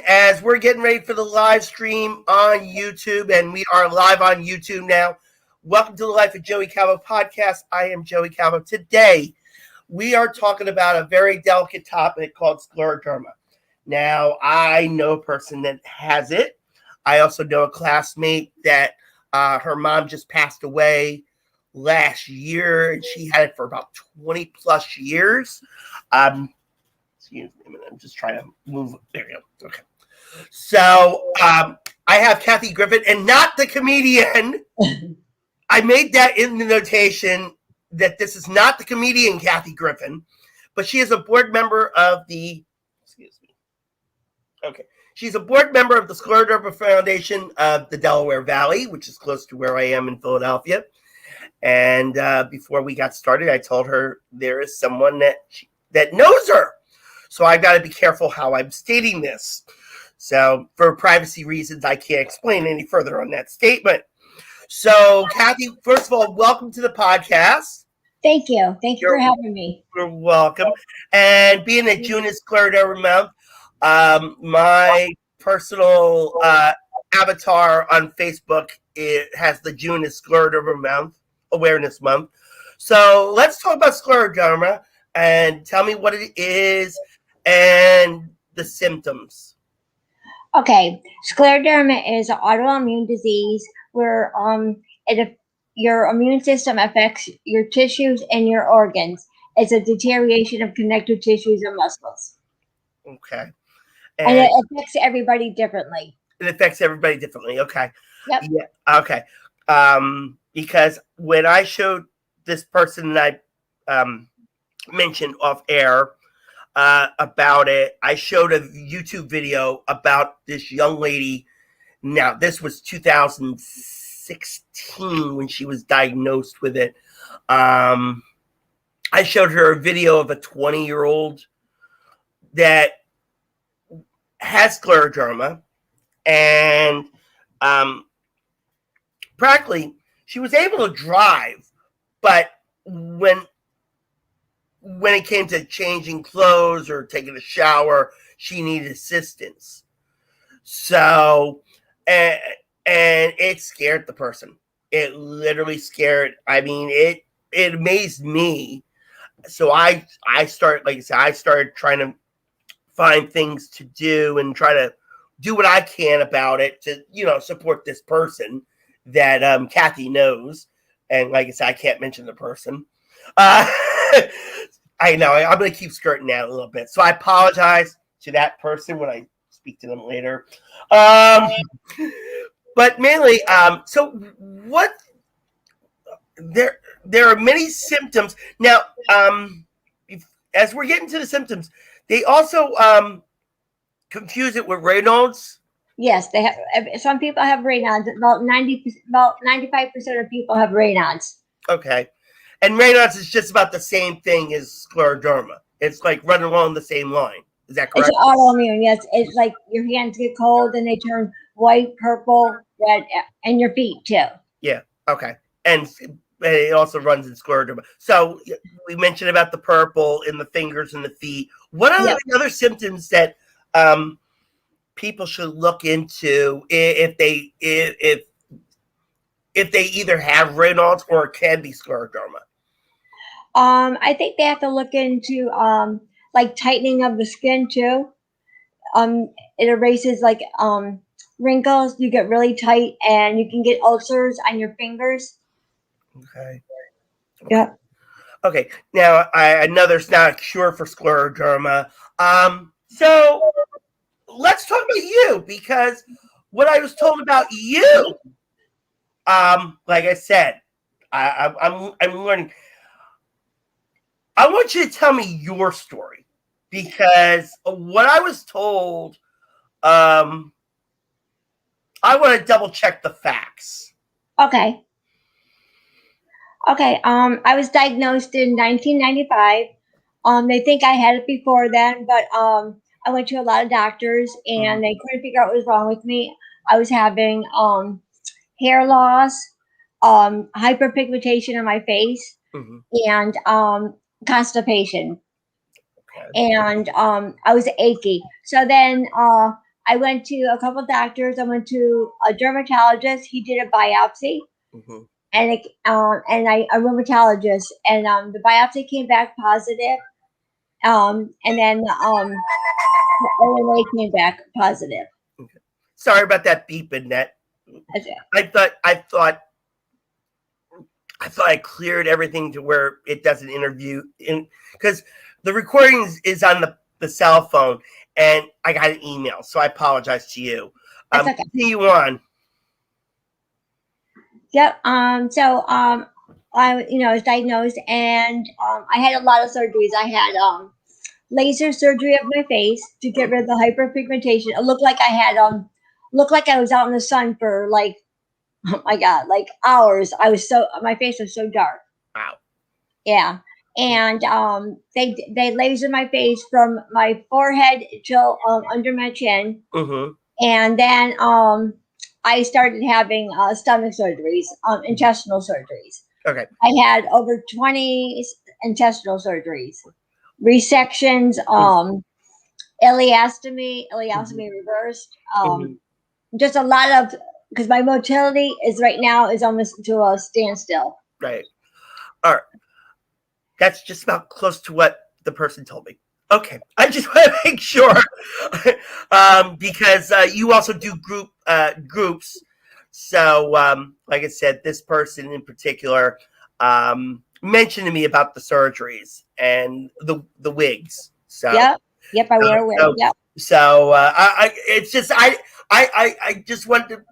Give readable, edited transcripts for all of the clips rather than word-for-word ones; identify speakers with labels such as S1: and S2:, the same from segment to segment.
S1: As we're getting ready for the live stream on YouTube, and we are live on YouTube now. Welcome to the Life of Joey Calvo podcast. I am Joey Calvo. Today, we are talking about a very delicate topic called scleroderma. Now, I know a person that has it. I also know a classmate that her mom just passed away last year, and she had it for about 20 plus years. Excuse me, I'm just trying to move. There we go. Okay. So I have Kathy Griffin, and not the comedian. I made that in the notation that this is not the comedian Kathy Griffin, but she is a board member of the. Excuse me. Okay, she's a board member of the Scleroderma Foundation of the Delaware Valley, which is close to where I am in Philadelphia. And before we got started, I told her there is someone that knows her. So I've got to be careful how I'm stating this. So for privacy reasons, I can't explain any further on that statement. So Kathy, first of all, welcome to the podcast.
S2: Thank you. Thank you for having me.
S1: You're welcome. And being that June is Scleroderma Month, my personal avatar on Facebook, it has the June is Scleroderma Month, Awareness Month. So let's talk about scleroderma and tell me what it is and the symptoms.
S2: Okay, scleroderma is an autoimmune disease where your immune system affects your tissues and your organs. It's a deterioration of connective tissues and muscles.
S1: Okay.
S2: And it affects everybody differently.
S1: It affects everybody differently. Okay.
S2: Yep.
S1: Yeah. Okay. Because when I showed this person that I mentioned off air about it, I showed a YouTube video about this young lady. Now, this was 2016 when she was diagnosed with it. I showed her a video of a 20-year-old that has scleroderma, and practically she was able to drive, but when it came to changing clothes or taking a shower, she needed assistance. So, and it scared the person. It literally scared. I mean, it amazed me. So I started, like I said, I started trying to find things to do and try to do what I can about it to, support this person that Kathy knows. And like I said, I can't mention the person. I know. I'm going to keep skirting that a little bit. So I apologize to that person when I speak to them later. But mainly, so what? There are many symptoms. Now, as we're getting to the symptoms, they also confuse it with Raynaud's.
S2: Yes, they have. Some people have Raynaud's. About 95% of people have Raynaud's.
S1: Okay. And Raynaud's is just about the same thing as scleroderma. It's like running along the same line. Is that correct?
S2: It's autoimmune, yes. It's like your hands get cold and they turn white, purple, red, and your feet too.
S1: Yeah, okay. And it also runs in scleroderma. So we mentioned about the purple in the fingers and the feet. What are the other symptoms that people should look into if they either have Raynaud's or it can be scleroderma?
S2: I think they have to look into like tightening of the skin too. It erases like wrinkles. You get really tight and you can get ulcers on your fingers.
S1: Okay.
S2: Yeah.
S1: Okay. Now I know there's not a cure for scleroderma. So let's talk about you, because what I was told about you, like I said, I'm learning. I want you to tell me your story, because what I was told, I want to double check the facts.
S2: Okay. I was diagnosed in 1995. They think I had it before then, but I went to a lot of doctors and they couldn't figure out what was wrong with me. I was having hair loss, hyperpigmentation on my face, and constipation. Okay. And I was achy. So then I went to a couple of doctors. I went to a dermatologist. He did a biopsy,
S1: Mm-hmm.
S2: and a rheumatologist, and the biopsy came back positive. And then the ONA came back positive.
S1: Okay. Sorry about that beeping, Net.
S2: That's it.
S1: I thought I cleared everything to where it doesn't interview in, because the recording is on the cell phone, and I got an email, so I apologize to you.
S2: That's okay.
S1: Continue on.
S2: Yep. I was diagnosed, and I had a lot of surgeries. I had laser surgery of my face to get rid of the hyperpigmentation. It looked like I was out in the sun for like, oh my god, like hours. My face was so dark.
S1: Wow.
S2: Yeah. And they lasered my face from my forehead till under my chin.
S1: Mm-hmm.
S2: And then I started having stomach surgeries, intestinal surgeries.
S1: Okay.
S2: I had over 20 intestinal surgeries, resections, ileostomy reversed, just a lot of, because my motility is right now is almost to a standstill.
S1: Right. All right. That's just about close to what the person told me. Okay, I just want to make sure because you also do groups. So, like I said, this person in particular mentioned to me about the surgeries and the wigs. So,
S2: yep, I wear a wig. Yep.
S1: So, it's just I just want to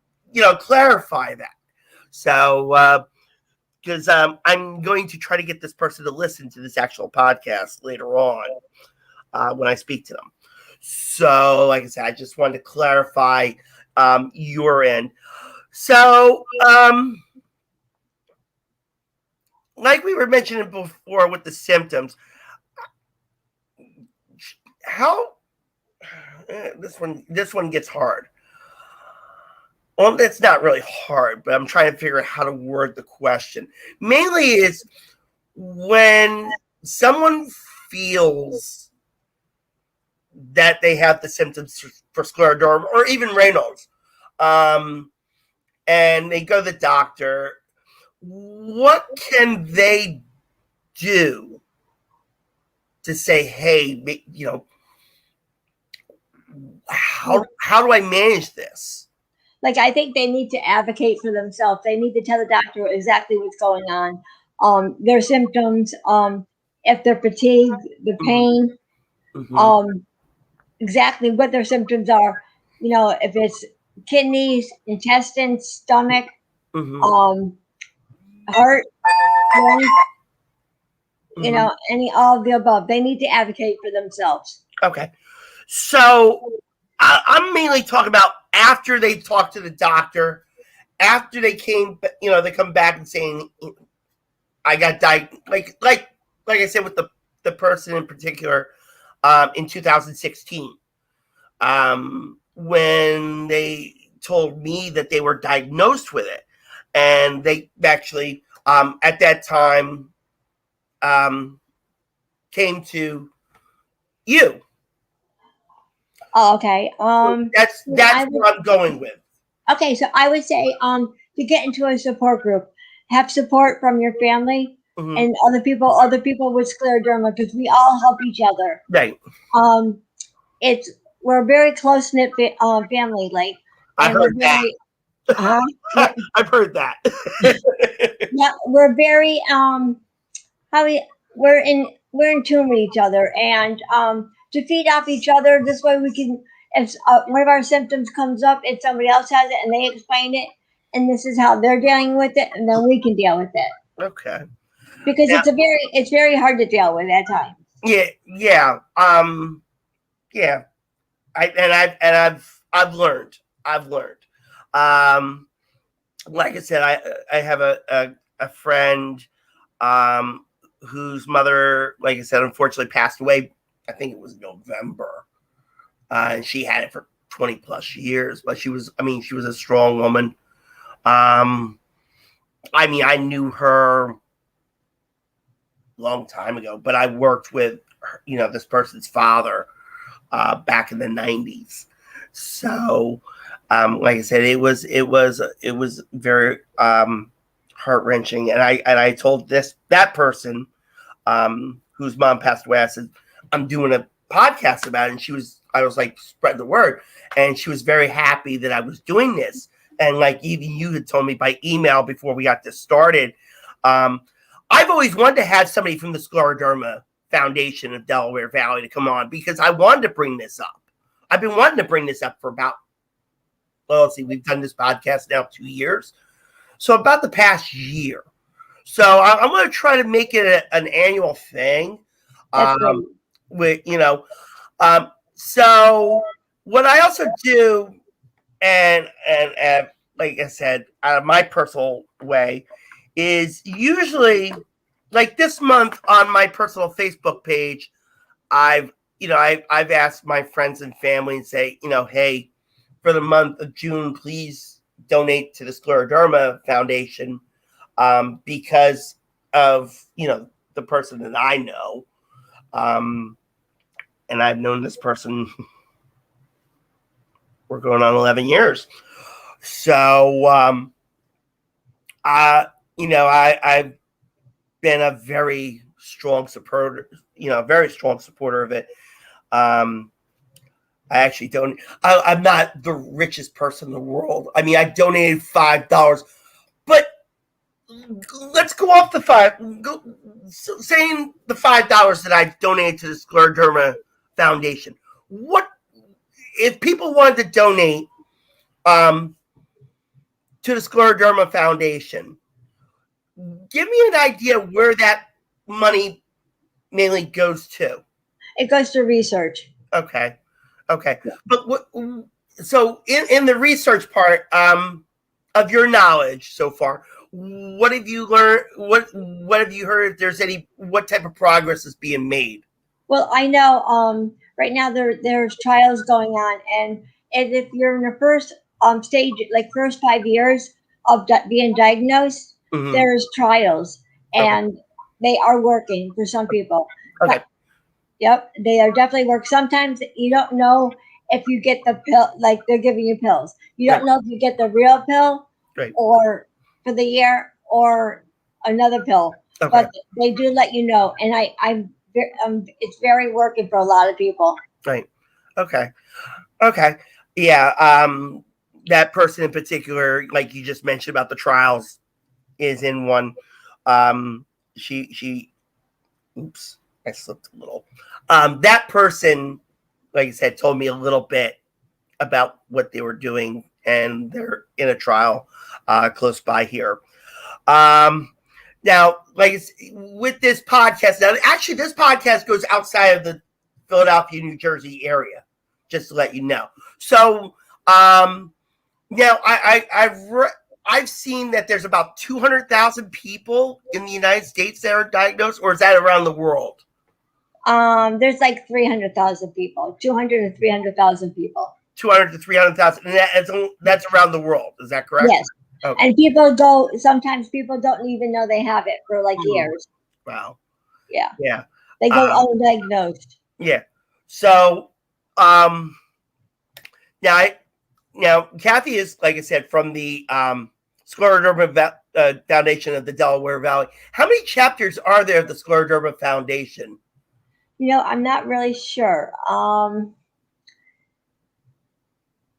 S1: clarify that. So. Because I'm going to try to get this person to listen to this actual podcast later on when I speak to them. So, like I said, I just wanted to clarify your end. So, like we were mentioning before with the symptoms, how this one gets hard. Well, it's not really hard, but I'm trying to figure out how to word the question. Mainly is when someone feels that they have the symptoms for scleroderma or even Raynaud's, and they go to the doctor, what can they do to say, hey, how do I manage this?
S2: Like, I think they need to advocate for themselves. They need to tell the doctor exactly what's going on, their symptoms, if they're fatigued, the pain, exactly what their symptoms are. If it's kidneys, intestines, stomach, heart, lungs, all of the above. They need to advocate for themselves.
S1: Okay. So I'm mainly talking about after they talk to the doctor, after they they come back and saying, I got diagnosed, like I said with the person in particular, in 2016, when they told me that they were diagnosed with it, and they actually at that time came to you.
S2: Oh, okay.
S1: That's what I'm going with.
S2: Okay, so I would say to get into a support group, have support from your family and other people with scleroderma, because we all help each other.
S1: Right.
S2: We're a very close knit family. Like,
S1: I heard that.
S2: Yeah.
S1: I've heard that.
S2: Yeah, we're very we're in tune with each other, and to feed off each other. This way we can, if one of our symptoms comes up and somebody else has it and they explain it, and this is how they're dealing with it, and then we can deal with it.
S1: Okay.
S2: Because it's very hard to deal with at times.
S1: Yeah. Yeah. I've learned. Like I said, I have a friend whose mother, like I said, unfortunately passed away. I think it was November. And she had it for 20 plus years, but she was a strong woman. I knew her a long time ago, but I worked with her, this person's father back in the 90s. So, like I said, it was very heart wrenching, and I told that person whose mom passed away. I said, I'm doing a podcast about it, and I was like, spread the word, and she was very happy that I was doing this. And like even you had told me by email before we got this started, I've always wanted to have somebody from the Scleroderma Foundation of Delaware Valley to come on because I wanted to bring this up. I've been wanting to bring this up for about, well, let's see, we've done this podcast now 2 years. So about the past year. So I'm going to try to make it an annual thing. With, so what I also do, and like I said, out of my personal way, is usually like this month on my personal Facebook page, I've asked my friends and family and say, hey, for the month of June, please donate to the Scleroderma Foundation because of, the person that I know. And I've known this person, we're going on 11 years. So, I've been a very strong supporter, of it. I actually don't. I'm not the richest person in the world. I mean, I donated $5, but let's go off the saying the $5 that I donated to the Scleroderma Foundation. What if people wanted to donate to the Scleroderma Foundation? Give me an idea where that money mainly goes to.
S2: It goes to research.
S1: Okay. But so in the research part of your knowledge so far, what have you learned? What have you heard? If there's what type of progress is being made?
S2: Well, I know right now there's trials going on, and if you're in the first stage, like first 5 years of being diagnosed, there's trials, and they are working for some people.
S1: Okay.
S2: Yep, they are definitely work. Sometimes you don't know if you get the pill, like they're giving you pills. You don't know if you get the real pill or for the year or another pill. Okay. But they do let you know, and it's very working for a lot of people.
S1: Right. Okay. Yeah. That person in particular, like you just mentioned about the trials, is in one. Oops, I slipped a little. That person, like I said, told me a little bit about what they were doing, and they're in a trial close by here. Now, like with this podcast, actually, this podcast goes outside of the Philadelphia, New Jersey area, just to let you know. So, now I've seen that there's about 200,000 people in the United States that are diagnosed, or is that around the world?
S2: There's like 300,000 people, 200 to 300,000 people.
S1: 200 to 300,000, and that's around the world. Is that correct?
S2: Yes. Okay. And sometimes people don't even know they have it for like years.
S1: Wow.
S2: Yeah.
S1: Yeah.
S2: They go undiagnosed.
S1: Yeah. So, now Kathy is, like I said, from the Scleroderma Foundation of the Delaware Valley. How many chapters are there of the Scleroderma Foundation?
S2: I'm not really sure.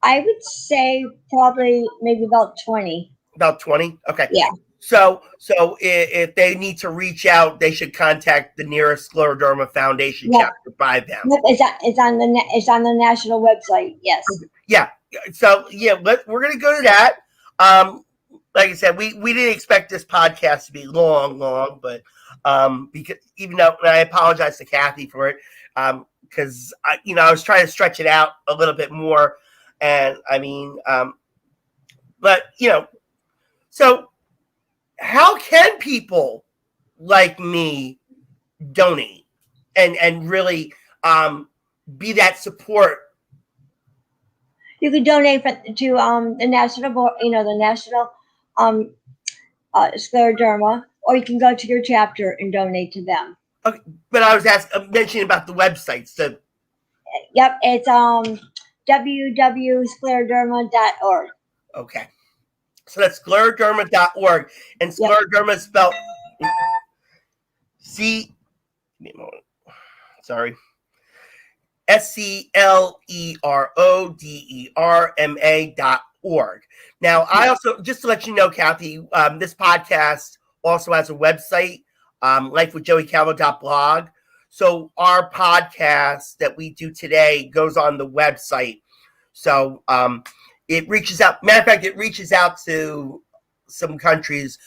S2: I would say probably maybe about 20.
S1: About 20? Okay.
S2: Yeah.
S1: So if they need to reach out, they should contact the nearest Scleroderma Foundation chapter by them.
S2: Yep, it's on the national website. Yes.
S1: Yeah. So we're gonna go to that. Like I said, we didn't expect this podcast to be long, but because even though I apologize to Kathy for it, because I was trying to stretch it out a little bit more, and I mean, but so how can people like me donate and really be that support?
S2: You can donate to the national board, the national Scleroderma, or you can go to your chapter and donate to them.
S1: Okay, but I was mentioning about the websites.
S2: Yep, it's www.scleroderma.org.
S1: Okay. So that's scleroderma.org. And
S2: Yep.
S1: scleroderma is spelled C. Give me a moment. Sorry. SCLERODERMA.org. Now, I also, just to let you know, Kathy, this podcast also has a website, lifewithjoeycalvo.blog. So our podcast that we do today goes on the website. So it reaches out. Matter of fact, it reaches out to some countries.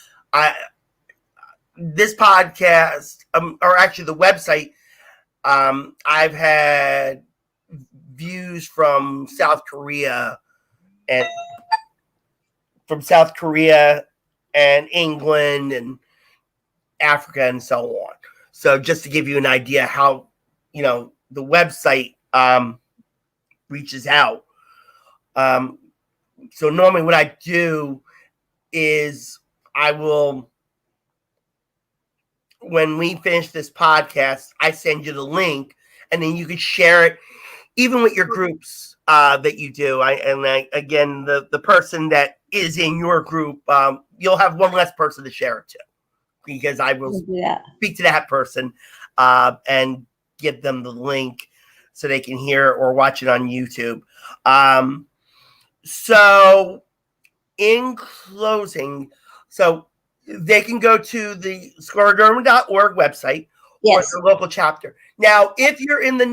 S1: This podcast, or actually the website, I've had views from South Korea and England and Africa and so on. So just to give you an idea how, the website reaches out. So normally what I do is when we finish this podcast, I send you the link and then you can share it even with your groups that you do. Again, the person that is in your group, you'll have one less person to share it to, because I will speak to that person and give them the link so they can hear or watch it on YouTube. So in closing, they can go to the scleroderma.org website, yes, or the local chapter. Now, if you're in the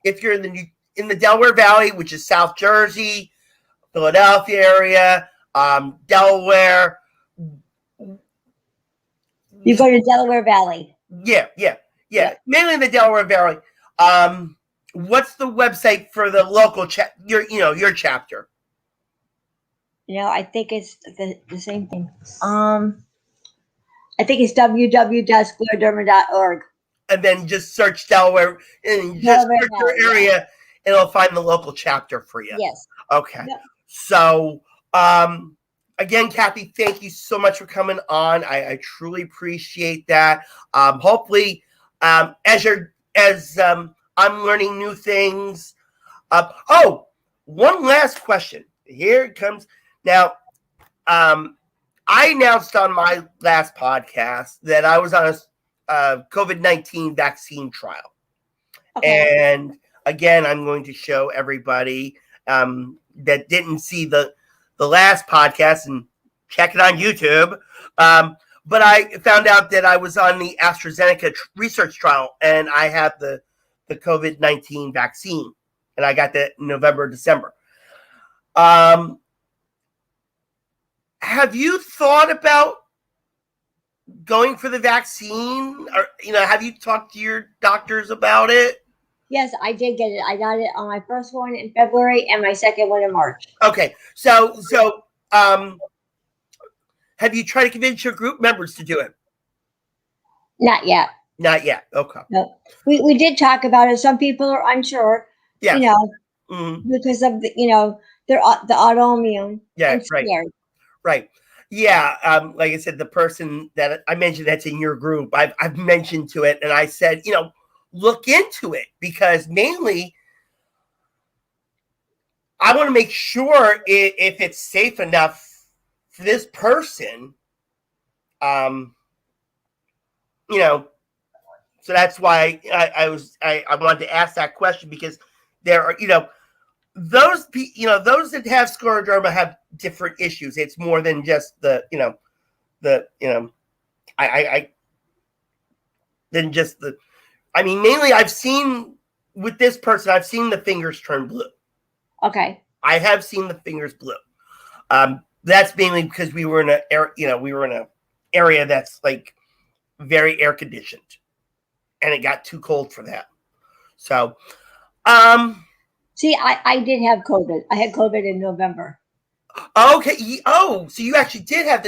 S1: if you're in the Delaware Valley, which is South Jersey, Philadelphia area, Delaware.
S2: You go to Delaware Valley.
S1: Yeah. Mainly in the Delaware Valley. What's the website for the local your chapter?
S2: I think it's the same thing. I think it's www.scleroderma.org.
S1: And then just search Delaware and just search your area, and it'll find the local chapter for you.
S2: Yes.
S1: Okay.
S2: Yep.
S1: So, again, Kathy, thank you so much for coming on. I truly appreciate that. Hopefully, as I'm learning new things. One last question. Here it comes. Now, I announced on my last podcast that I was on a COVID-19 vaccine trial. Okay. And again, I'm going to show everybody that didn't see the last podcast and check it on YouTube. But I found out that I was on the AstraZeneca research trial, and I have the COVID-19 vaccine, and I got that in November, December. Have you thought about going for the vaccine? Or, have you talked to your doctors about it?
S2: Yes, I did get it. I got it on my first one in February and my second one in March.
S1: Okay. So have you tried to convince your group members to do it?
S2: Not yet.
S1: Not yet. Okay.
S2: No. We did talk about it. Some people are unsure.
S1: Yeah.
S2: Because of the autoimmune.
S1: Yeah. Right. Right. Yeah. Like I said, the person that I mentioned that's in your group, I've mentioned to it, and I said, look into it, because mainly I want to make sure if it's safe enough for this person. So that's why I wanted to ask that question, because there are, those that have scleroderma have different issues. It's more than just mainly I've seen with this person, I've seen the fingers turn blue.
S2: Okay.
S1: I have seen the fingers blue. That's mainly because we were in an area that's like very air conditioned, and it got too cold for that. So,
S2: see, I did have COVID. I had COVID in November.
S1: Okay. So you actually did have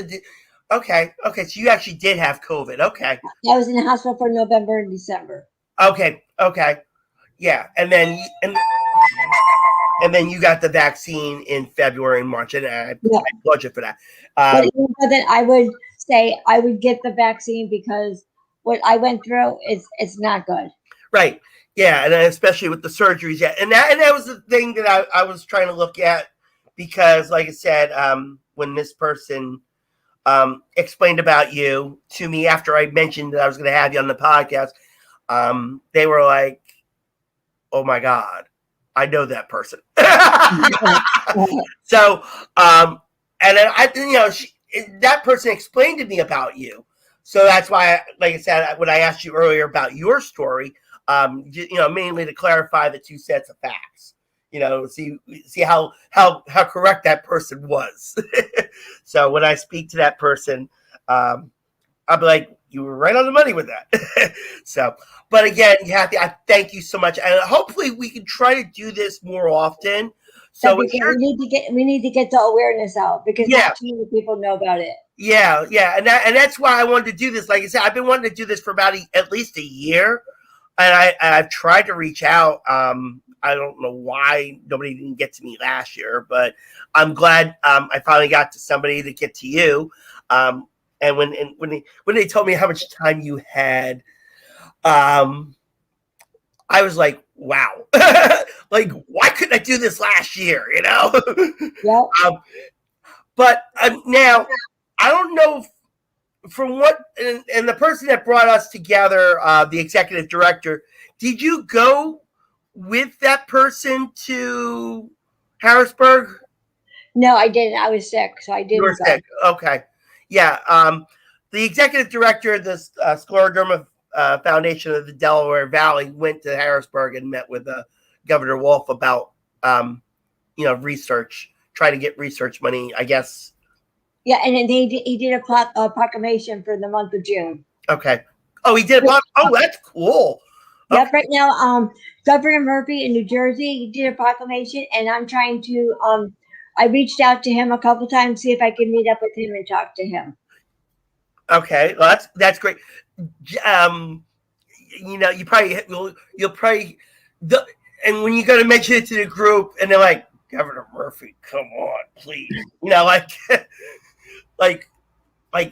S1: okay. So you actually did have COVID. Okay.
S2: I was in the hospital for November and December.
S1: Okay. Yeah. And then you got the vaccine in February and March, and I applaud you for that.
S2: But then I would say I would get the vaccine, because what I went through it's not good.
S1: Right. Yeah, and especially with the surgeries. Yeah, and that was the thing that I was trying to look at because, like I said, when this person explained about you to me after I mentioned that I was going to have you on the podcast, they were like, "Oh my God, I know that person." So, and then that person explained to me about you. So that's why, like I said, when I asked you earlier about your story, mainly to clarify the two sets of facts. See how correct that person was. So when I speak to that person, I'll be like, you were right on the money with that. So, but again, Kathy, I thank you so much, and hopefully we can try to do this more often. So
S2: we need to get the awareness out because not too many people know about it.
S1: Yeah, and that's why I wanted to do this. Like I said, I've been wanting to do this for about at least a year, and I've tried to reach out. I don't know why nobody didn't get to me last year, but I'm glad I finally got to somebody to get to you. And when they told me how much time you had, I was like, wow, like why couldn't I do this last year?
S2: Yeah.
S1: But now I don't know from what and the person that brought us together, the executive director. Did you go with that person to Harrisburg?
S2: No, I didn't. I was sick, so I didn't.
S1: You were sick. Okay. Yeah. The executive director of the Scleroderma Foundation of the Delaware Valley went to Harrisburg and met with Governor Wolf about, research, trying to get research money, I guess.
S2: Yeah, and then he did a proclamation for the month of June.
S1: Okay. Oh, he did. Oh, that's cool.
S2: Okay. Yep. Right now, Governor Murphy in New Jersey, he did a proclamation, and I'm trying to. I reached out to him a couple times, see if I can meet up with him and talk to him.
S1: Okay, well, that's great. You probably you'll probably and when you go to mention it to the group, and they're like, Governor Murphy, come on, please, like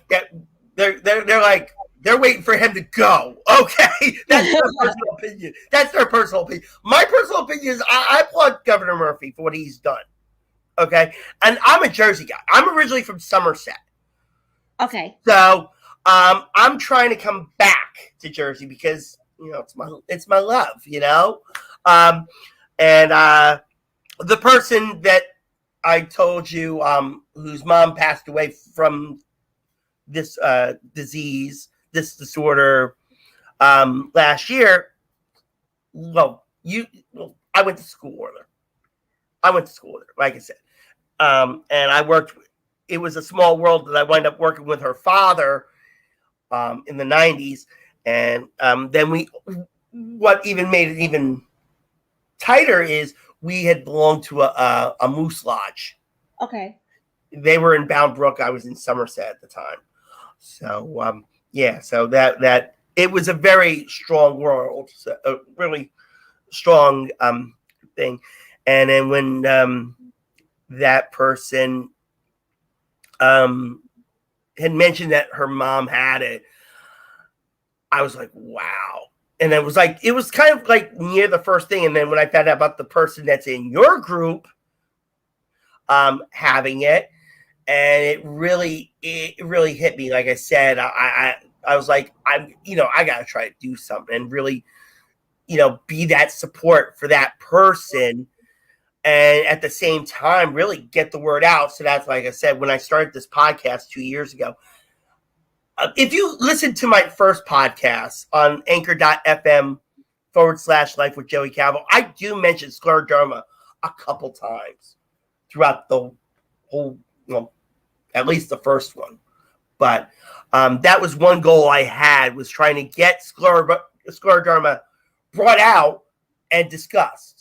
S1: that. They're like they're waiting for him to go. Okay, that's their personal opinion. That's their personal opinion. My personal opinion is I applaud Governor Murphy for what he's done. Okay, and I'm a Jersey guy. I'm originally from Somerset.
S2: Okay.
S1: So I'm trying to come back to Jersey because it's my love, and the person that I told you whose mom passed away from this this disorder last year. I went to school with her. Like I said, and I worked. It was a small world that I wound up working with her father in the 90s. And then what even made it even tighter is we had belonged to a moose lodge.
S2: Okay.
S1: They were in Bound Brook. I was in Somerset at the time. So, so that it was a very strong world, a really strong thing. And then when that person had mentioned that her mom had it, I was like, wow. And it was kind of like near the first thing. And then when I found out about the person that's in your group having it, and it really hit me. Like I said, I was like, I got to try to do something and really, be that support for that person. And at the same time, really get the word out. So that's, like I said, when I started this podcast 2 years ago, if you listen to my first podcast on anchor.fm/life with Joey Calvo, I do mention scleroderma a couple times throughout the whole, at least the first one. But that was one goal I had, was trying to get scleroderma brought out and discussed.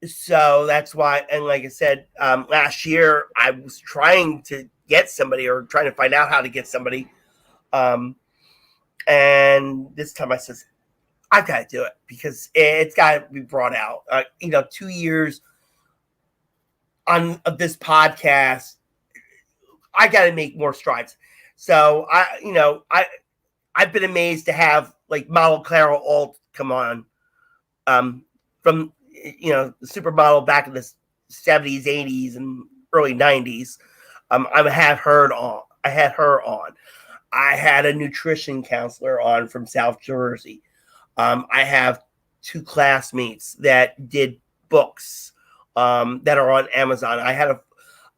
S1: So that's why, and like I said, last year I was trying to get somebody, or trying to find out how to get somebody. And this time I says, I've got to do it because it's got to be brought out. 2 years on this podcast, I got to make more strides. So I've been amazed to have like model Clara Alt come on from the supermodel back in the 70s, 80s, and early 90s. I had her on. I had a nutrition counselor on from South Jersey. I have 2 classmates that did books that are on Amazon. I had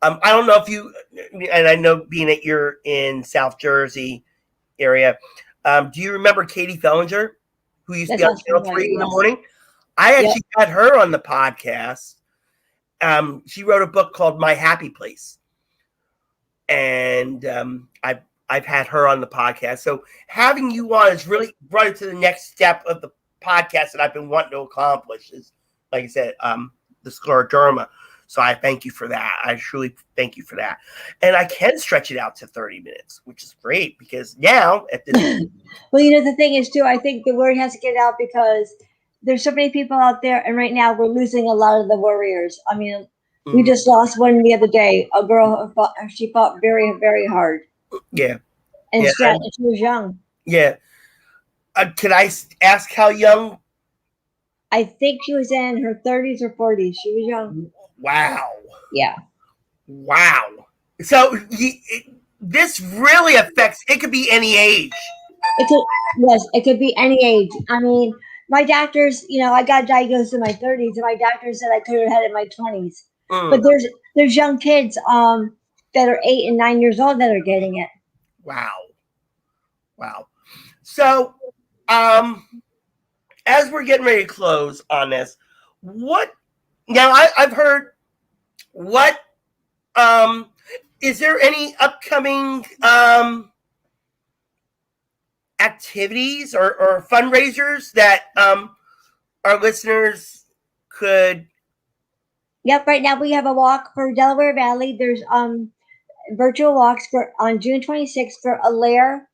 S1: I don't know if you, and I know being that you're in South Jersey area, do you remember Katie Fellinger, who used to be on Channel 3 in the morning? I actually had her on the podcast. She wrote a book called My Happy Place. And I've had her on the podcast. So having you on has really brought it to the next step of the podcast that I've been wanting to accomplish is, like I said, the scleroderma. So I thank you for that. I truly thank you for that. And I can stretch it out to 30 minutes, which is great because now at this.
S2: Well, the thing is too, I think the word has to get out because there's so many people out there. And right now we're losing a lot of the warriors. I mean, we just lost one the other day. A girl, she fought very, very hard.
S1: Yeah.
S2: And she was young.
S1: Yeah. Can I ask how young?
S2: I think she was in her 30s or 40s. She was young.
S1: Wow.
S2: Yeah.
S1: Wow. So this really affects, it could be any age.
S2: It could be any age. I mean, my doctors, I got diagnosed in my 30s, and my doctor said I could have had it in my 20s. But there's young kids that are 8 and 9 years old that are getting it.
S1: Wow. So, as we're getting ready to close on this, I've heard is there any upcoming activities or fundraisers that our listeners could?
S2: Yep. Right now we have a walk for Delaware Valley. There's virtual walks on June 26th for Allaire,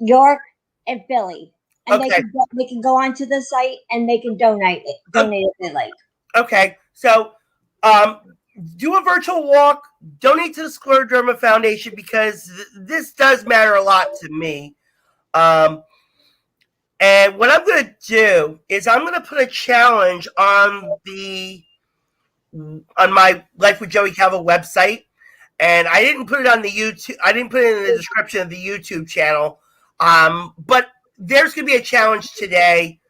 S2: York, and Philly. And they can go onto the site and they can donate if they like.
S1: Okay. So do a virtual walk, donate to the Scleroderma Foundation because this does matter a lot to me. And what I'm going to do is I'm going to put a challenge on my Life with Joey Calvo website. And I didn't put it on the YouTube. I didn't put it in the description of the YouTube channel. But there's going to be a challenge today.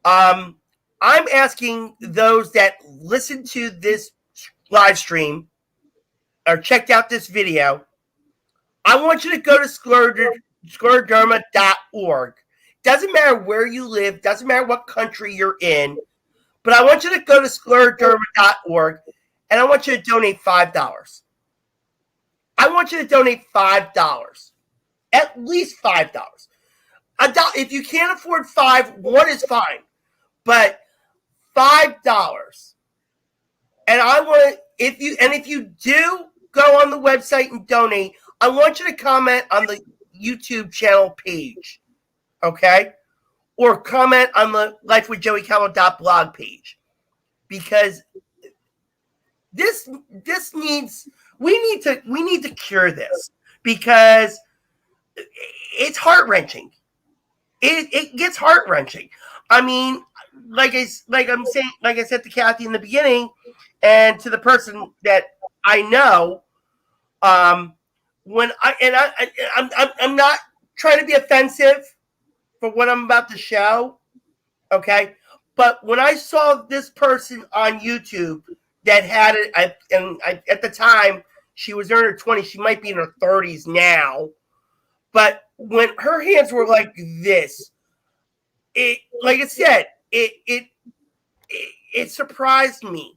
S1: I'm asking those that listen to this live stream or checked out this video. I want you to go to scleroderma.org. Doesn't matter where you live. Doesn't matter what country you're in. But I want you to go to scleroderma.org and I want you to donate $5. I want you to donate $5. At least $5. If you can't afford $5, one is fine. But $5. And I want if you do go on the website and donate, I want you to comment on the YouTube channel page. Okay? Or comment on the lifewithjoeycalvo.blog page. Because we need to cure this because it's heart-wrenching. It gets heart-wrenching. I mean, like I said to Kathy in the beginning, and to the person that I know, I'm not trying to be offensive for what I'm about to show, okay? But when I saw this person on YouTube that had it, at the time she was in her 20s, she might be in her 30s now, but when her hands were like this, it surprised me.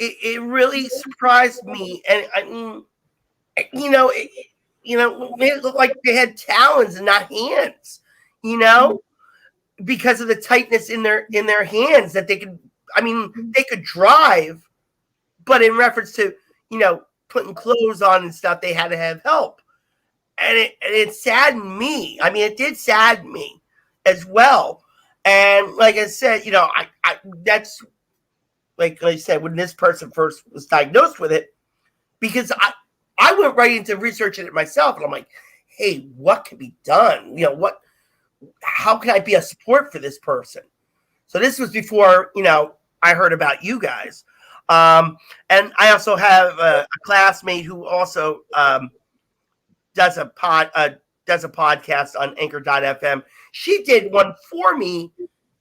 S1: It really surprised me, and I mean, it looked like they had talons and not hands, because of the tightness in their hands that they could. I mean, they could drive, but in reference to putting clothes on and stuff, they had to have help, and it saddened me. I mean, it did sadden me as well. And like I said, that's like I said, when this person first was diagnosed with it, because I went right into researching it myself, and I'm like, hey, what can be done? how can I be a support for this person? So this was before, I heard about you guys. And I also have a classmate who also does a podcast on Anchor.fm. She did one for me,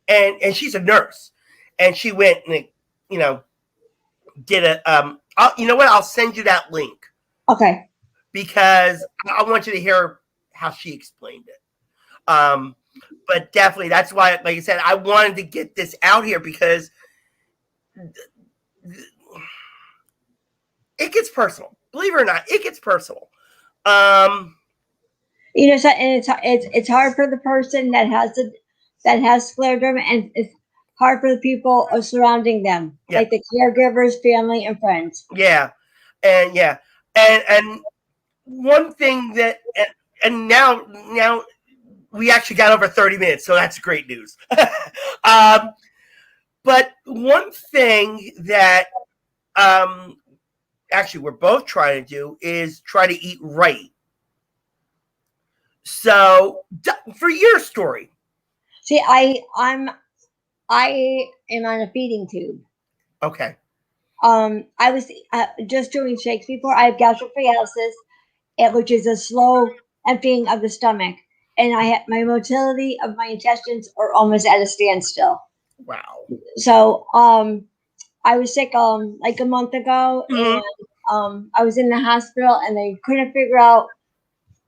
S1: and she's a nurse, and she went and did a you know what? I'll send you that link.
S2: Okay.
S1: Because I want you to hear how she explained it. But definitely, that's why, like I said, I wanted to get this out here because it gets personal. Believe it or not, it gets personal.
S2: And it's hard for the person that has scleroderma, and it's hard for the people surrounding them, like the caregivers, family, and friends.
S1: Yeah, and one thing that and now we actually got over 30 minutes, so that's great news. But one thing that actually we're both trying to do is try to eat right. So for your story.
S2: See, I am on a feeding tube.
S1: Okay.
S2: I was just doing shakes before. I have gastroparesis, which is a slow emptying of the stomach, and my motility of my intestines are almost at a standstill.
S1: Wow.
S2: So I was sick like a month ago, and I was in the hospital, and they couldn't figure out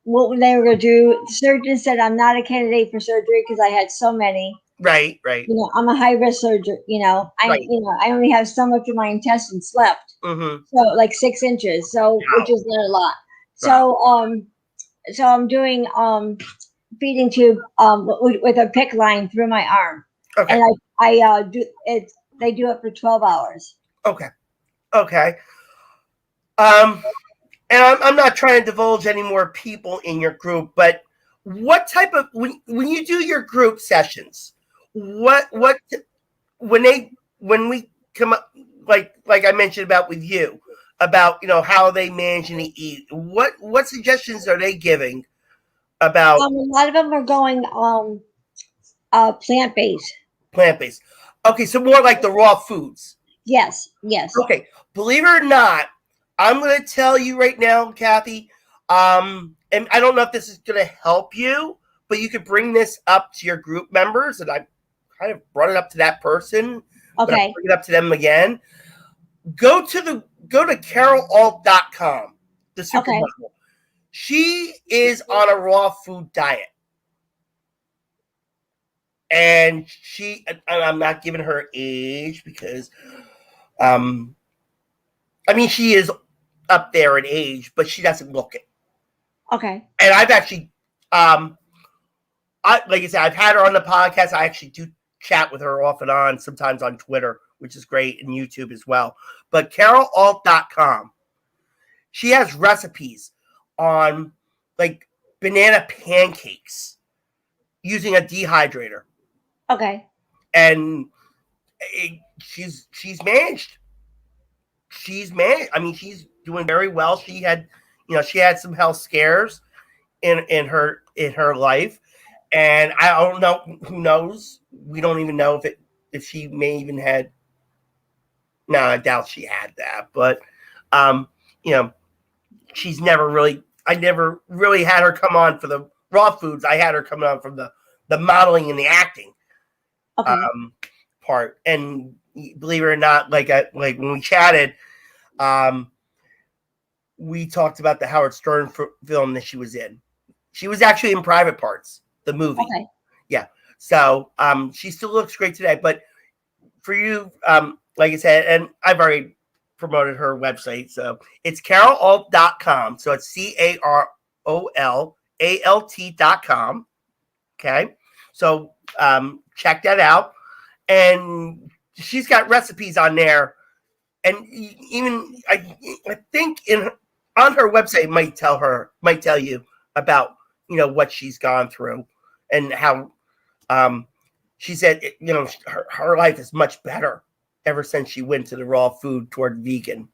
S2: what they were going to do. The surgeon said I'm not a candidate for surgery because I had so many.
S1: Right.
S2: I'm a high risk surgeon. I only have so much of my intestines left. So like 6 inches. So which is not a lot. Wow. So I'm doing feeding tube with a PICC line through my arm. Okay. And I do it. They do it for 12 hours.
S1: Okay. And I'm not trying to divulge any more people in your group, but what type of when you do your group sessions, what when we come up like I mentioned about with you about how they manage to eat, what suggestions are they giving about?
S2: A lot of them are going plant-based.
S1: Plant-based. Okay, so more like the raw foods.
S2: Yes.
S1: Okay, believe it or not, I'm going to tell you right now, Kathy, and I don't know if this is going to help you, but you could bring this up to your group members, and I kind of brought it up to that person.
S2: Okay.
S1: But I'll bring it up to them again. Go to carolalt.com, the supermodel. Okay. She is on a raw food diet. And I'm not giving her age because, she is up there in age, but she doesn't look it.
S2: Okay.
S1: And I've actually, like I said, I've had her on the podcast. I actually do chat with her off and on, sometimes on Twitter, which is great, and YouTube as well. But carolalt.com, she has recipes on like banana pancakes using a dehydrator.
S2: Okay.
S1: And she's managed. She's doing very well. She had some health scares in her life, and I don't know. Who knows? We don't even know if she may even had. No, I doubt she had that. But she's never really. I never really had her come on for the raw foods. I had her coming on from the modeling and the acting. Okay. Part. And believe it or not, like when we chatted, we talked about the Howard Stern film that she was in. She was actually in Private Parts, the movie. Okay. Yeah. So she still looks great today. But for you, like I said, and I've already promoted her website, so it's carolalt.com. So it's CAROLALT.com. Okay. So check that out. And she's got recipes on there, and even I think on her website might tell you about what she's gone through and how she said her life is much better ever since she went to the raw food toward vegan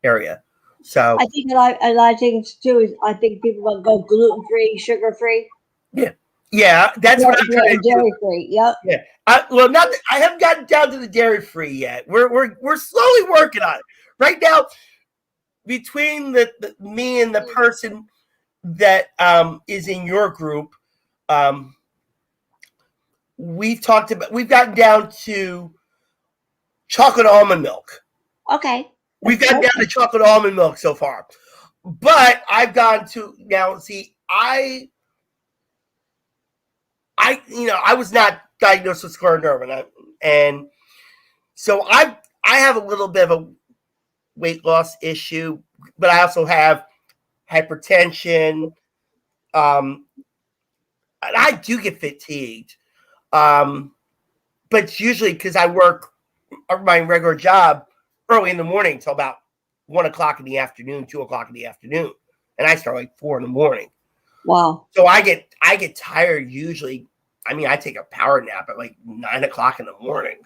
S1: area. So
S2: I think a lot of things too is I think people will go gluten-free, sugar-free.
S1: Yeah. Yeah, that's what I'm trying to do.
S2: Dairy free. Yep.
S1: Yeah. I haven't gotten down to the dairy free yet. We're slowly working on it. Right now, between the me and the person that is in your group, we've gotten down to chocolate almond milk.
S2: Okay.
S1: We've gotten down to chocolate almond milk so far. But I've gone to now. See, I was not diagnosed with scleroderma, and so I have a little bit of a weight loss issue, but I also have hypertension. And I do get fatigued, but it's usually because I work my regular job early in the morning till about 1 o'clock in the afternoon, 2 o'clock in the afternoon, and I start like 4 in the morning.
S2: Wow.
S1: So I get tired usually. I mean, I take a power nap at like 9 o'clock in the morning,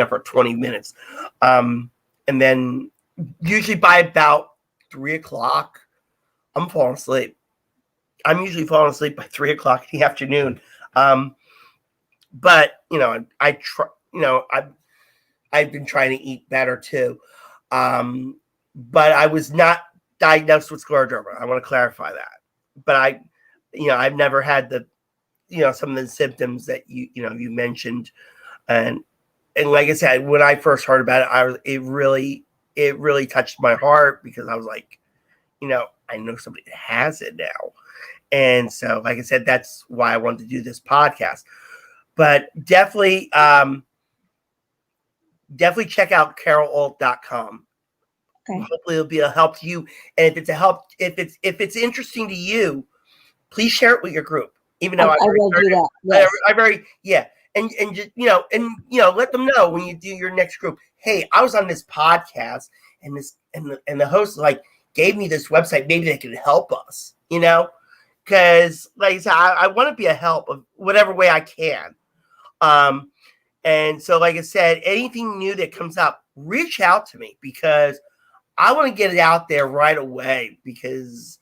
S1: for 20 minutes. And then usually by about 3 o'clock, I'm falling asleep. I'm usually falling asleep by 3 o'clock in the afternoon. But I try, I've been trying to eat better too. But I was not diagnosed with scleroderma. I want to clarify that. But I've never had the, some of the symptoms that you mentioned, and like I said, when I first heard about it, it really touched my heart, because I was like, I know somebody that has it now, and so like I said, that's why I wanted to do this podcast. But definitely check out CarolAlt.com.
S2: Okay.
S1: Hopefully it'll be a help to you, and if it's interesting to you, please share it with your group. Even though
S2: I will do that. Yes.
S1: And just, let them know when you do your next group. Hey, I was on this podcast, and the host gave me this website. Maybe they could help us. Because like I said, I want to be a help of whatever way I can. And so like I said, anything new that comes up, reach out to me, because I want to get it out there right away, because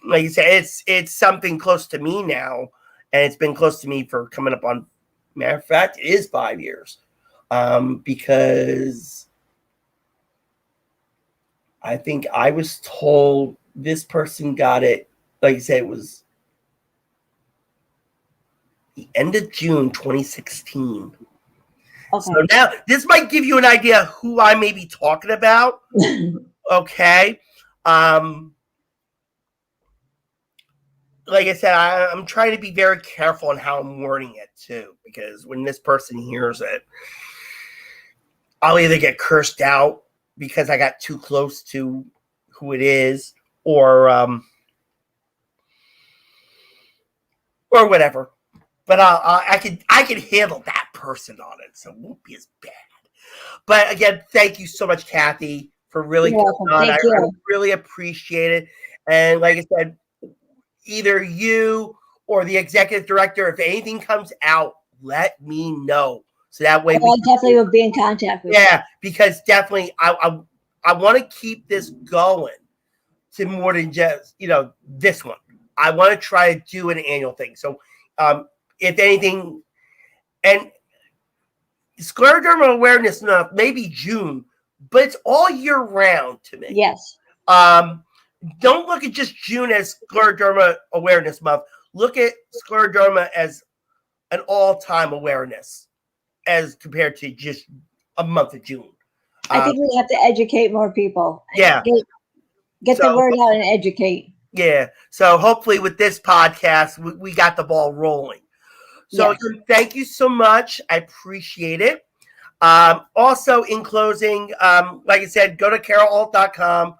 S1: like you said, it's something close to me now, and it's been close to me for coming up on, matter of fact, it is 5 years, because I think I was told this person got it, like you said, it was the end of June 2016. Okay. So now this might give you an idea who I may be talking about. Okay. Like I said, I'm trying to be very careful on how I'm wording it too, because when this person hears it, I'll either get cursed out because I got too close to who it is, or whatever. But I could handle that person on it, so it won't be as bad. But again, thank you so much, Kathy, for really coming on. I really appreciate it. And like I said, either you or the executive director, if anything comes out, let me know. So that way,
S2: I definitely will be in contact with you.
S1: Yeah, because definitely, I want to keep this going to more than just this one. I want to try to do an annual thing. So, if anything, and Scleroderma Awareness Month, maybe June, but it's all year round to me.
S2: Yes.
S1: Don't look at just June as Scleroderma Awareness Month. Look at scleroderma as an all-time awareness, as compared to just a month of June.
S2: I think we have to educate more people.
S1: Yeah.
S2: Get the word out and educate.
S1: Yeah. So hopefully with this podcast, we got the ball rolling. So Thank you so much. I appreciate it. Also, in closing, like I said, go to CarolAlt.com.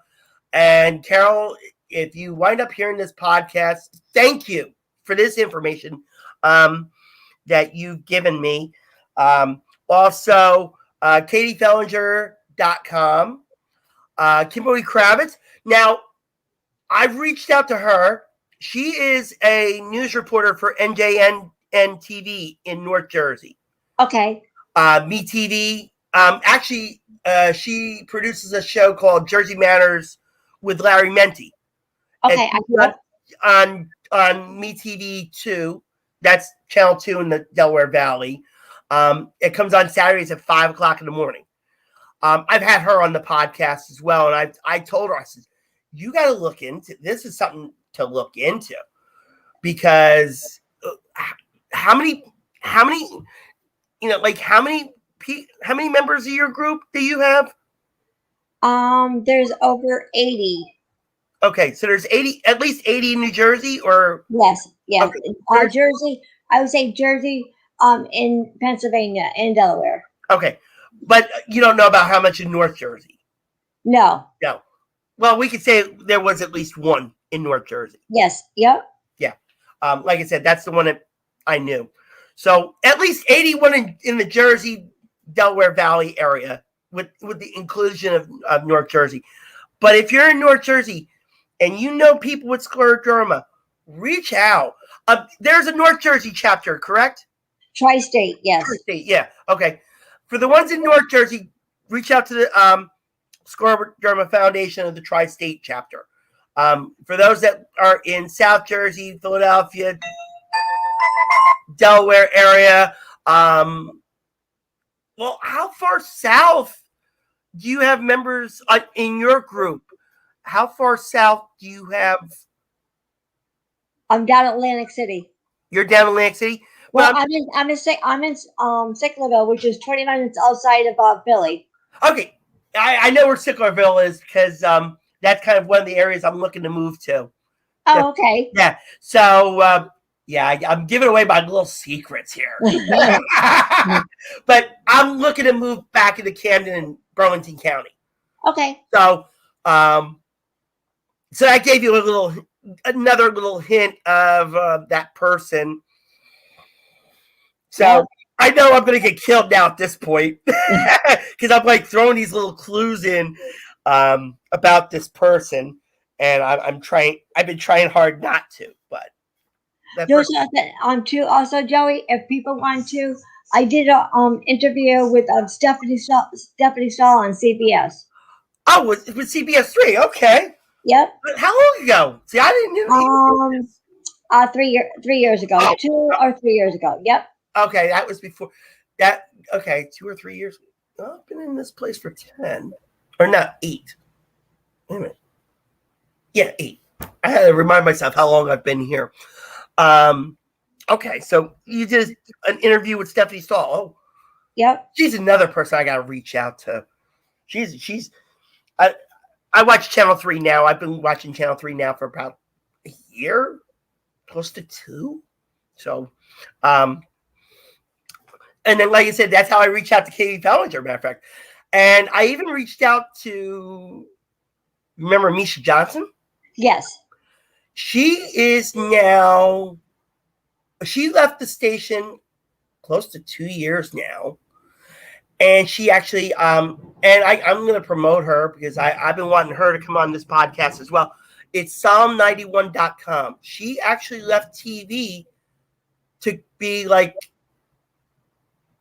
S1: And Carol, if you wind up hearing this podcast, thank you for this information that you've given me. Also, KatieFellinger.com. Kimberly Kravitz. Now, I've reached out to her. She is a news reporter for NJN TV in North Jersey.
S2: Okay.
S1: Me TV. Actually, she produces a show called Jersey Matters with Larry Menti.
S2: Okay.
S1: On Me TV too. That's Channel 2 in the Delaware Valley. It comes on Saturdays at 5 o'clock in the morning. I've had her on the podcast as well, and I told her, I said, you got to look into this. Is something to look into, because how many members of your group do you have?
S2: There's over 80.
S1: Okay, so there's at least 80 in New Jersey, or
S2: Yes.
S1: Okay.
S2: Jersey. I would say Jersey. In Pennsylvania and Delaware.
S1: Okay, but you don't know about how much in North Jersey?
S2: No.
S1: Well, we could say there was at least one in North Jersey.
S2: Yes. Yep.
S1: Yeah. Like I said, that's the one that I knew. So at least 81 in the Jersey, Delaware Valley area, with the inclusion of North Jersey. But if you're in North Jersey and you know people with scleroderma, reach out. There's a North Jersey chapter, correct?
S2: Tri-state, yes.
S1: Tri-state, yeah. Okay. For the ones in North Jersey, reach out to the Scleroderma Foundation of the Tri-State chapter. For those that are in South Jersey, Philadelphia, Delaware area, well, how far south do you have members in your group? How far south do you have?
S2: I'm down at Atlantic City.
S1: You're down in Atlantic City?
S2: Well, I'm in Sicklerville, which is 20 minutes outside of Philly.
S1: Okay, I know where Sicklerville is, because that's kind of one of the areas I'm looking to move to.
S2: Oh, okay.
S1: Yeah. So I'm giving away my little secrets here, but I'm looking to move back into Camden and Burlington County.
S2: Okay.
S1: So so I gave you another little hint of that person. So
S2: Yep.
S1: I know I'm going to get killed now at this point, because I'm like throwing these little clues in about this person, and I've been trying hard not to, but
S2: also, Joey, if people want to, I did a interview with Stephanie Stahl on CBS.
S1: Oh, with CBS 3, okay.
S2: Yep.
S1: But how long ago? See, I didn't know.
S2: 3 years ago. 2 or 3 years ago. Yep.
S1: Okay, that was before that. Okay, 2 or 3 years. Oh, I've been in this place for 10, or not 8. Wait a minute. Yeah, 8. I had to remind myself how long I've been here. Okay, so you did an interview with Stephanie Stahl. Oh,
S2: yep.
S1: She's another person I got to reach out to. She's. I watch Channel 3 now. I've been watching Channel 3 now for about a year, close to 2. So, and then, like I said, that's how I reached out to Katie Fellinger, matter of fact. And I even reached out to, remember Misha Johnson?
S2: Yes.
S1: She left the station close to 2 years now. And she actually, I'm going to promote her, because I've been wanting her to come on this podcast as well. It's Psalm91.com. She actually left TV to be like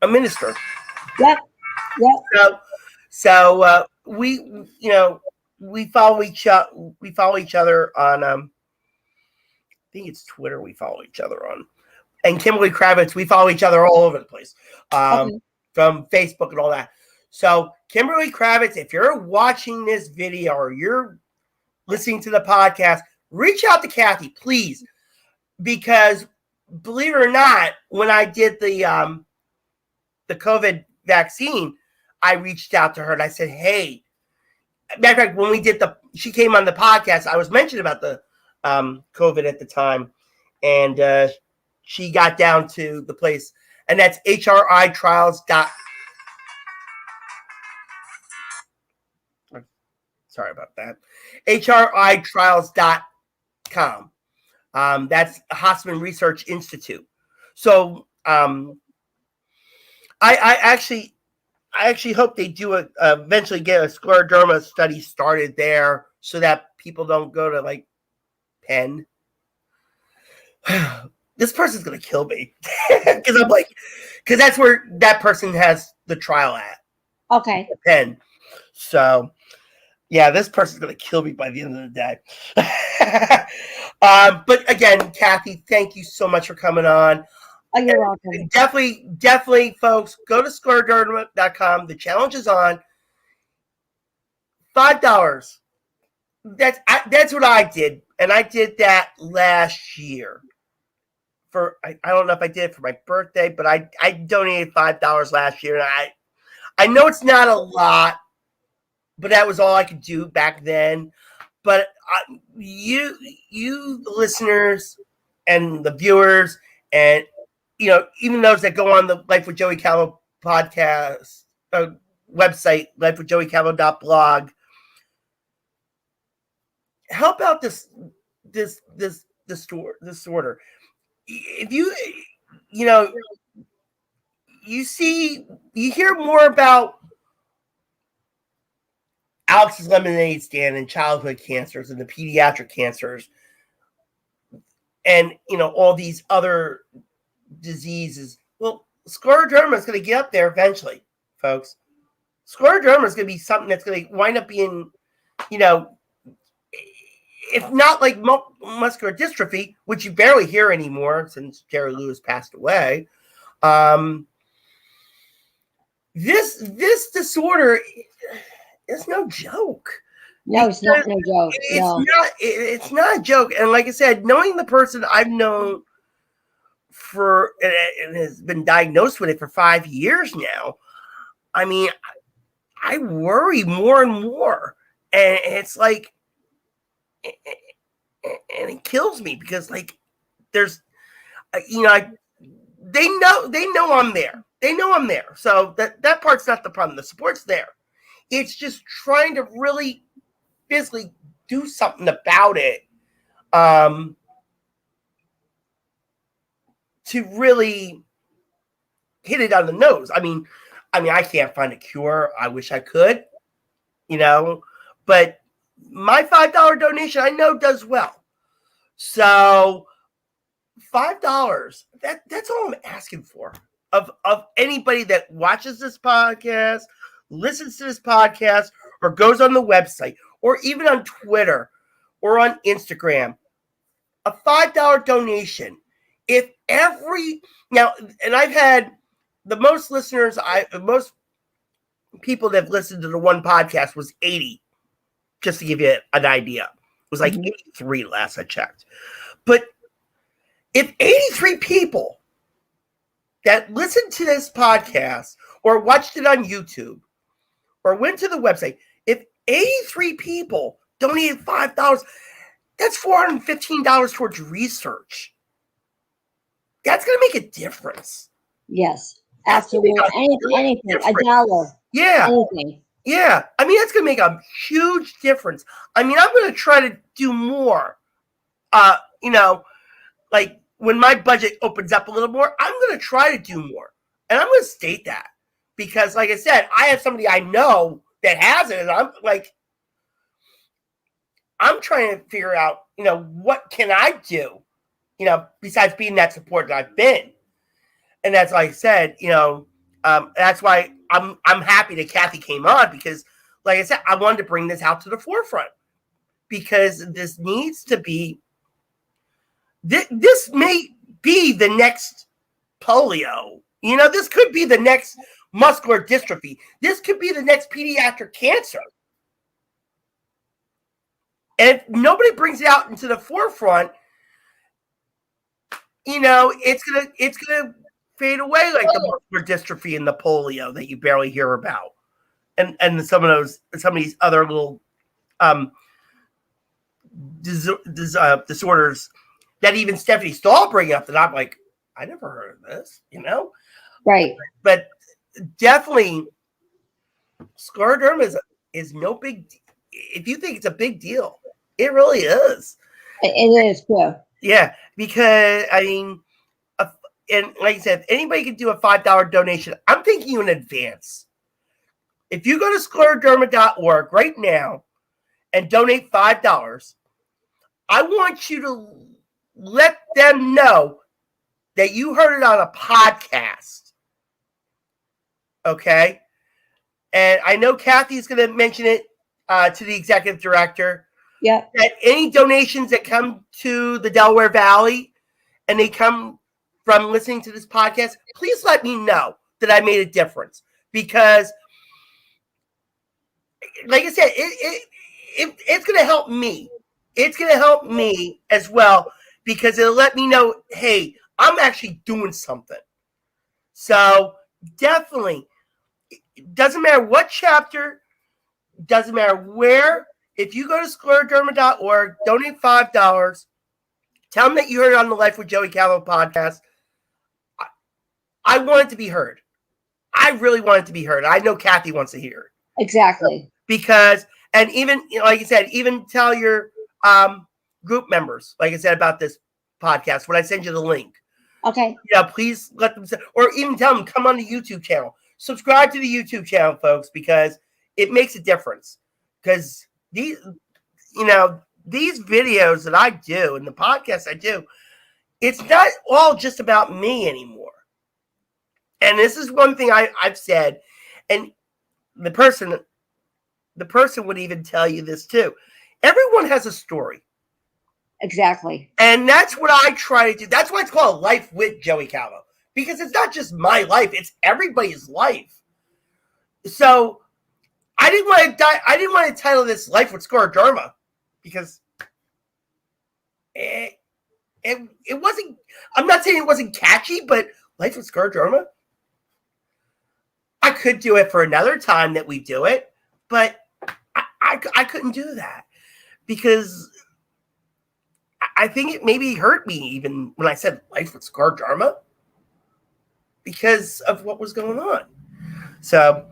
S1: a minister.
S2: Yep.
S1: So we follow each other on I think it's Twitter. We follow each other on, and Kimberly Kravitz. We follow each other all over the place, from Facebook and all that. So Kimberly Kravitz, if you're watching this video or you're listening to the podcast, reach out to Kathy, please, because believe it or not, when I did the COVID vaccine, I reached out to her and I said, hey, matter of fact, when she came on the podcast, I was mentioning about the COVID at the time, and she got down to the place, and that's HRItrials. Sorry about that. HRItrials.com. That's Hossman Research Institute. So I actually hope they do eventually get a scleroderma study started there, so that people don't go to like Penn. This person's gonna kill me, because that's where that person has the trial at.
S2: Okay.
S1: Penn. So Yeah, this person's going to kill me by the end of the day. But again, Kathy, thank you so much for coming on.
S2: Oh, you're welcome.
S1: Definitely, folks, go to Scleroderma.com. The challenge is on. $5. That's what I did, and I did that last year. I don't know if I did it for my birthday, but I donated $5 last year, and I know it's not a lot, but that was all I could do back then. But you the listeners and the viewers, and even those that go on the Life with Joey Calvo podcast website, lifewithjoeycalvo.blog, help out this disorder. If you hear more about Alex's lemonade stand and childhood cancers and the pediatric cancers and all these other diseases. Well, scleroderma is going to get up there eventually, folks. Scleroderma is going to be something that's going to wind up being, if not like muscular dystrophy, which you barely hear anymore since Jerry Lewis passed away. This disorder is no joke.
S2: No, it's not no joke.
S1: It's not a joke. And like I said, knowing the person I've known and has been diagnosed with it for 5 years now, I mean, I worry more and more. And it's like, and it kills me because there's, they know I'm there. They know I'm there. So that part's not the problem. The support's there. It's just trying to really physically do something about it to really hit it on the nose. I mean, I can't find a cure. I wish I could, but my $5 donation I know does well. So $5, that's all I'm asking for of anybody that watches this podcast, listens to this podcast, or goes on the website, or even on Twitter or on Instagram. A $5 donation. And I've had the most listeners, most people that have listened to the one podcast was 80, just to give you an idea. It was like 83 last I checked. But if 83 people that listened to this podcast or watched it on YouTube or went to the website, if 83 people donated $5, that's $415 towards research. That's going to make a difference.
S2: Yes, absolutely. Anything, $1.
S1: Yeah.
S2: Anything.
S1: Yeah. I mean, that's going to make a huge difference. I mean, I'm going to try to do more. Like when my budget opens up a little more, I'm going to try to do more. And I'm going to state that because, like I said, I have somebody I know that has it. And I'm trying to figure out, what can I do, besides being that support that I've been. And that's like I said, that's why I'm happy that Kathy came on because, like I said, I wanted to bring this out to the forefront because this needs to be. This may be the next polio. This could be the next muscular dystrophy. This could be the next pediatric cancer. And if nobody brings it out into the forefront, it's gonna fade away like the muscular dystrophy and the polio that you barely hear about, and some of these other little disorders that even Stephanie Stahl bring up that I'm like, I never heard of this,
S2: Right.
S1: But definitely, scleroderma is no big. If you think it's a big deal, it really is.
S2: It is too.
S1: Yeah, because I mean, and like I said, if anybody can do a $5 donation, I'm thanking you in advance. If you go to scleroderma.org right now and donate $5, I want you to let them know that you heard it on a podcast. Okay? And I know Kathy's going to mention it to the executive director.
S2: Yep.
S1: That any donations that come to the Delaware Valley and they come from listening to this podcast, please let me know that I made a difference. Because, like I said, it's going to help me. It's going to help me as well because it'll let me know, hey, I'm actually doing something. So definitely, it doesn't matter what chapter, doesn't matter where. If you go to scleroderma.org, donate $5, tell them that you heard it on the Life with Joey Calvo podcast. I want it to be heard. I really want it to be heard. I know Kathy wants to hear it.
S2: Exactly.
S1: Because, and even, like I said, even tell your group members, like I said, about this podcast when I send you the link.
S2: Okay.
S1: Yeah, please let them, or even tell them, come on the YouTube channel. Subscribe to the YouTube channel, folks, because it makes a difference. Because these videos that I do and the podcast I do, it's not all just about me anymore. And this is one thing I've said, and the person would even tell you this too. Everyone has a story.
S2: Exactly.
S1: And that's what I try to do. That's why it's called Life with Joey Calvo. Because it's not just my life, it's everybody's life. So I didn't want to title this Life with Scleroderma because it wasn't, I'm not saying it wasn't catchy, but Life with Scleroderma, I could do it for another time that we do it, but I couldn't do that because I think it maybe hurt me even when I said Life with Scleroderma because of what was going on. So,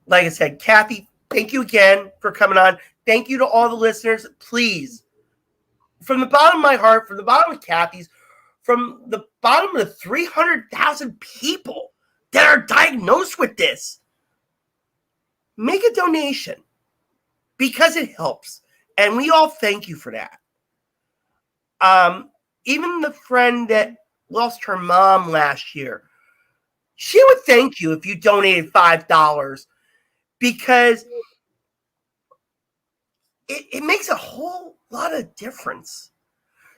S1: like I said, Kathy, thank you again for coming on. Thank you to all the listeners. Please, from the bottom of my heart, from the bottom of Kathy's, from the bottom of the 300,000 people that are diagnosed with this, make a donation because it helps. And we all thank you for that. Even the friend that lost her mom last year, she would thank you if you donated $5 because it makes a whole lot of difference.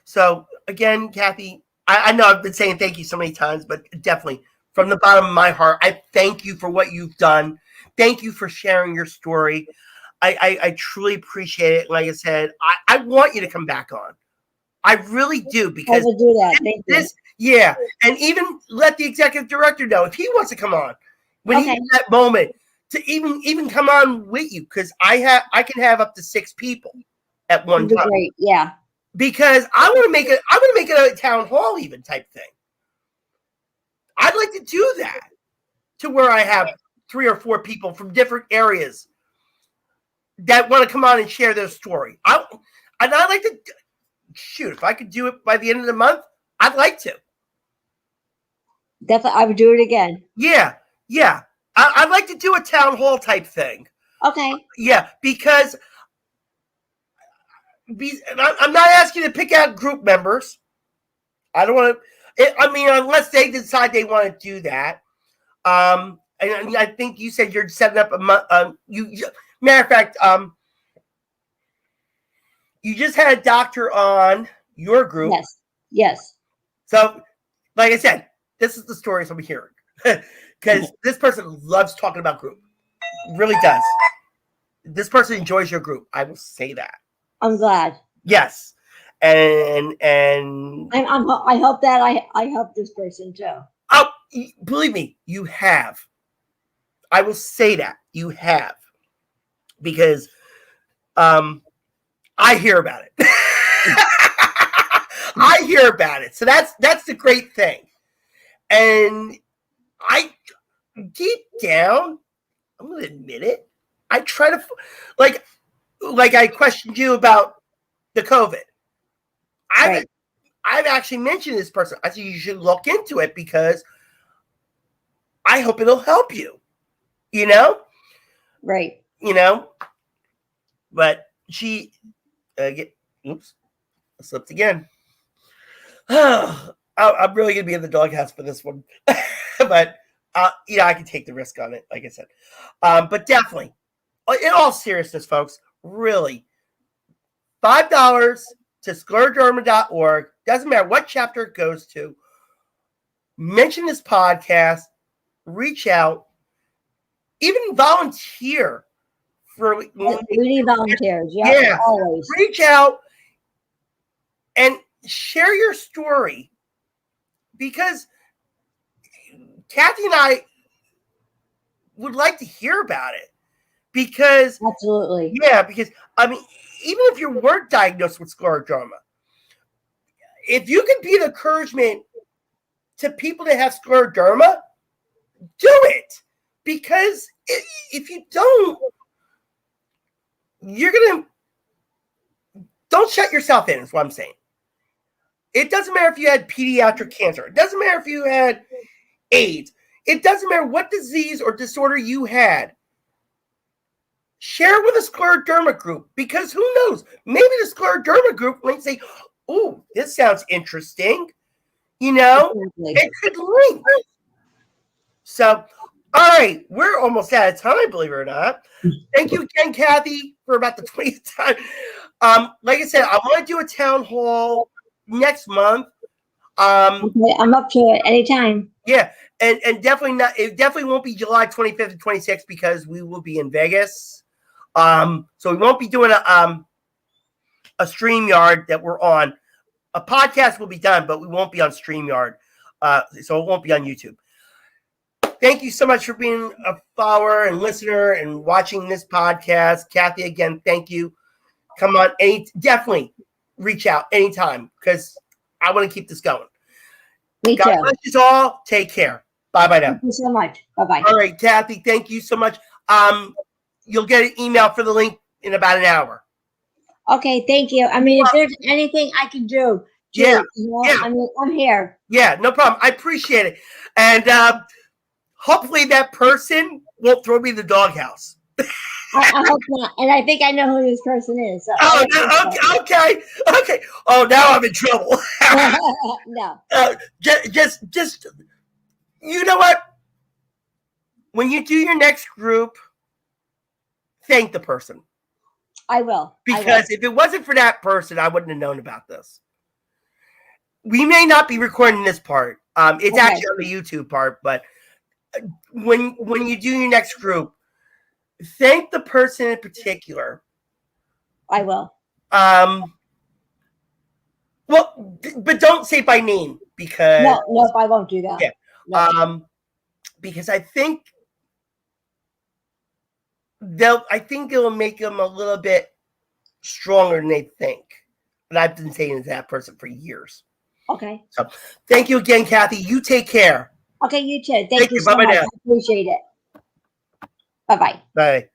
S1: So again, Kathy, I know I've been saying thank you so many times, but definitely from the bottom of my heart, I thank you for what you've done. Thank you for sharing your story. I truly appreciate it. Like I said, I want you to come back on. I really do because
S2: I will do that. Thank you.
S1: Yeah, and even let the executive director know if he wants to come on when he's in that moment to even come on with you because I can have up to 6 people at one time.
S2: Great, yeah.
S1: Because I want to make it a town hall even type thing. I'd like to do that to where I have 3 or 4 people from different areas that want to come on and share their story. I'd like to shoot if I could do it by the end of the month. I'd like to.
S2: Definitely, I would do it again.
S1: Yeah. I'd like to do a town hall type thing.
S2: Okay.
S1: Yeah, because I'm not asking you to pick out group members. I don't want to. I mean, unless they decide they want to do that. And I think you said you're setting up matter of fact, you just had a doctor on your group.
S2: Yes.
S1: So, like I said, this is the stories I'm hearing because this person loves talking about group. Really does. This person enjoys your group. I will say that.
S2: I'm glad.
S1: Yes, and
S2: I hope that I help this person too.
S1: Oh, believe me, you have. I will say that you have because I hear about it. I hear about it. So that's the great thing. And I deep down, I'm going to admit it. I try to like I questioned you about the COVID. I've actually mentioned this person. I said you should look into it because I hope it'll help you. You know?
S2: Right.
S1: You know? But she oops, I slipped again. I'm really gonna be in the doghouse for this one. But I can take the risk on it, like I said. But definitely, in all seriousness, folks, really, $5 to scleroderma.org. Doesn't matter what chapter it goes to. Mention this podcast. Reach out. Even volunteer. We
S2: need volunteers.
S1: Yeah.
S2: Always.
S1: Reach out and share your story. Because Kathy and I would like to hear about it. Because
S2: absolutely.
S1: Yeah, because I mean, even if you weren't diagnosed with scleroderma, if you can be an encouragement to people that have scleroderma, do it. Because if you don't, don't shut yourself in, is what I'm saying. It doesn't matter if you had pediatric cancer. It doesn't matter if you had AIDS. It doesn't matter what disease or disorder you had. Share with a scleroderma group, because who knows? Maybe the scleroderma group might say, "Oh, this sounds interesting." Exactly. It could link. So, all right, we're almost out of time, believe it or not. Thank you again, Kathy, for about the 20th time. Like I said, I want to do a town hall next month.
S2: Okay, I'm up to it anytime.
S1: Yeah, and definitely not. It definitely won't be July 25th and 26th because we will be in Vegas. So we won't be doing a StreamYard that we're on. A podcast will be done, but we won't be on StreamYard. So it won't be on YouTube. Thank you so much for being a follower and listener and watching this podcast. Kathy, again, thank you. Come on, definitely reach out anytime because I want to keep this going.
S2: Me
S1: God
S2: too.
S1: bless you all. Take care. Bye-bye now.
S2: Thank you so much. Bye-bye.
S1: All right, Kathy, thank you so much. You'll get an email for the link in about an hour.
S2: Okay, thank you. I mean, if there's anything I can do,
S1: yeah.
S2: I mean, I'm here.
S1: Yeah, no problem. I appreciate it. And hopefully that person won't throw me in the doghouse.
S2: I hope not. And I think I know who this person is. So
S1: okay. Oh, now I'm in trouble.
S2: No.
S1: Just, you know what? When you do your next group, thank the person.
S2: I will.
S1: Because if it wasn't for that person, I wouldn't have known about this. We may not be recording this part. It's actually on the YouTube part, but when you do your next group, thank the person in particular.
S2: I will.
S1: Well, but don't say by name because
S2: no, I won't do that.
S1: Yeah. No. Because I think it'll make them a little bit stronger than they think. And I've been saying to that person for years.
S2: Okay.
S1: So thank you again, Kathy. You take care.
S2: Okay, you too. Thank you so much. I appreciate it. Bye-bye.
S1: Bye.